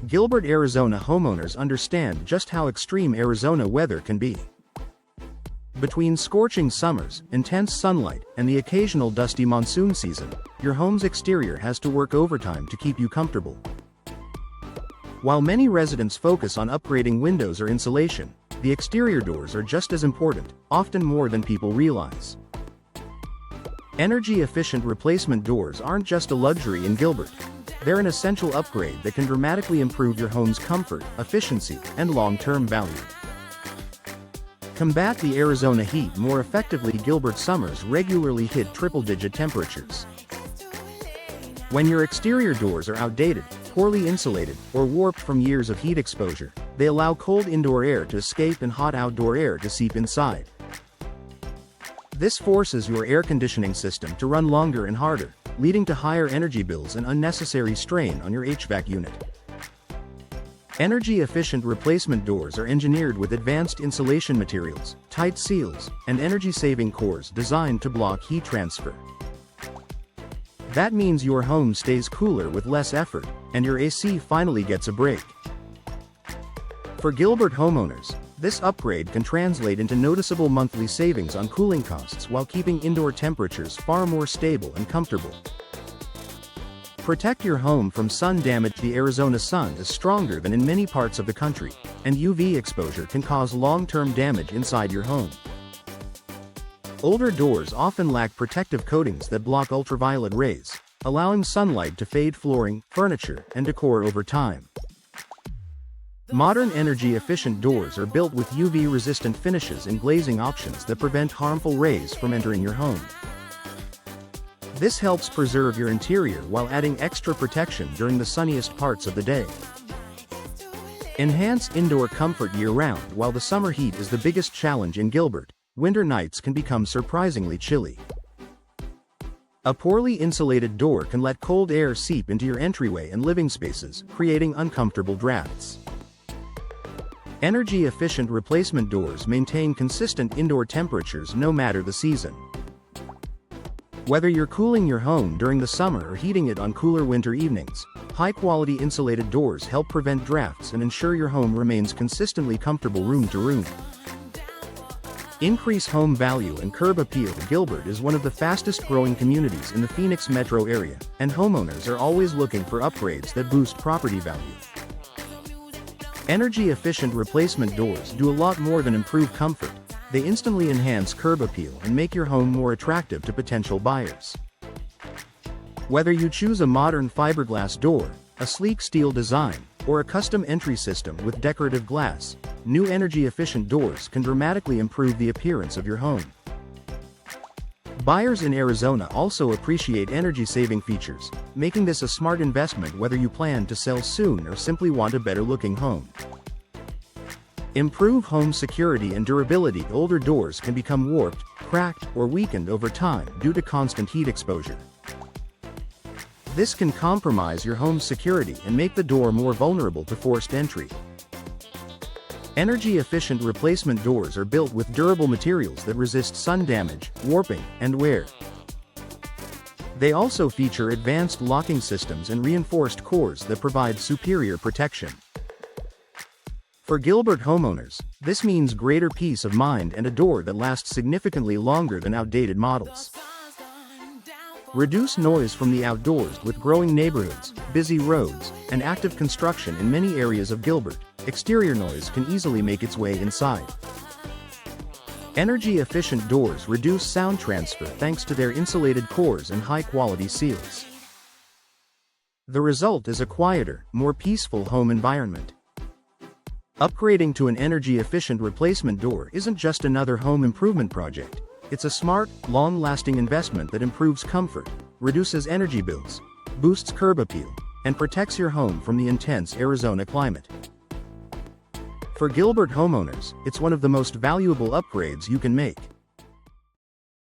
Gilbert, Arizona homeowners understand just how extreme Arizona weather can be. Between scorching summers, intense sunlight, and the occasional dusty monsoon season, your home's exterior has to work overtime to keep you comfortable. While many residents focus on upgrading windows or insulation, the exterior doors are just as important, often more than people realize. Energy-efficient replacement doors aren't just a luxury in Gilbert. They're an essential upgrade that can dramatically improve your home's comfort, efficiency, and long-term value. Combat the Arizona heat more effectively. Gilbert summers regularly hit triple-digit temperatures. When your exterior doors are outdated, poorly insulated, or warped from years of heat exposure, they allow cold indoor air to escape and hot outdoor air to seep inside. This forces your air conditioning system to run longer and harder, leading to higher energy bills and unnecessary strain on your HVAC unit. Energy-efficient replacement doors are engineered with advanced insulation materials, tight seals, and energy-saving cores designed to block heat transfer. That means your home stays cooler with less effort, and your AC finally gets a break. For Gilbert homeowners, this upgrade can translate into noticeable monthly savings on cooling costs while keeping indoor temperatures far more stable and comfortable. Protect your home from sun damage. The Arizona sun is stronger than in many parts of the country, and UV exposure can cause long-term damage inside your home. Older doors often lack protective coatings that block ultraviolet rays, allowing sunlight to fade flooring, furniture, and decor over time. Modern energy-efficient doors are built with UV-resistant finishes and glazing options that prevent harmful rays from entering your home. This helps preserve your interior while adding extra protection during the sunniest parts of the day. Enhance indoor comfort year-round. While the summer heat is the biggest challenge in Gilbert, winter nights can become surprisingly chilly. A poorly insulated door can let cold air seep into your entryway and living spaces, creating uncomfortable drafts. Energy-efficient replacement doors maintain consistent indoor temperatures no matter the season. Whether you're cooling your home during the summer or heating it on cooler winter evenings, high-quality insulated doors help prevent drafts and ensure your home remains consistently comfortable room to room. Increase home value and curb appeal. Gilbert is one of the fastest-growing communities in the Phoenix metro area, and homeowners are always looking for upgrades that boost property value. Energy-efficient replacement doors do a lot more than improve comfort. They instantly enhance curb appeal and make your home more attractive to potential buyers. Whether you choose a modern fiberglass door, a sleek steel design, or a custom entry system with decorative glass, new energy-efficient doors can dramatically improve the appearance of your home. Buyers in Arizona also appreciate energy-saving features, making this a smart investment whether you plan to sell soon or simply want a better-looking home. Improve home security and durability. Older doors can become warped, cracked, or weakened over time due to constant heat exposure. This can compromise your home's security and make the door more vulnerable to forced entry. Energy-efficient replacement doors are built with durable materials that resist sun damage, warping, and wear. They also feature advanced locking systems and reinforced cores that provide superior protection. For Gilbert homeowners, this means greater peace of mind and a door that lasts significantly longer than outdated models. Reduce noise from the outdoors. With growing neighborhoods, busy roads, and active construction in many areas of Gilbert, exterior noise can easily make its way inside. Energy-efficient doors reduce sound transfer thanks to their insulated cores and high-quality seals. The result is a quieter, more peaceful home environment. Upgrading to an energy-efficient replacement door isn't just another home improvement project. It's a smart, long-lasting investment that improves comfort, reduces energy bills, boosts curb appeal, and protects your home from the intense Arizona climate. For Gilbert homeowners, it's one of the most valuable upgrades you can make.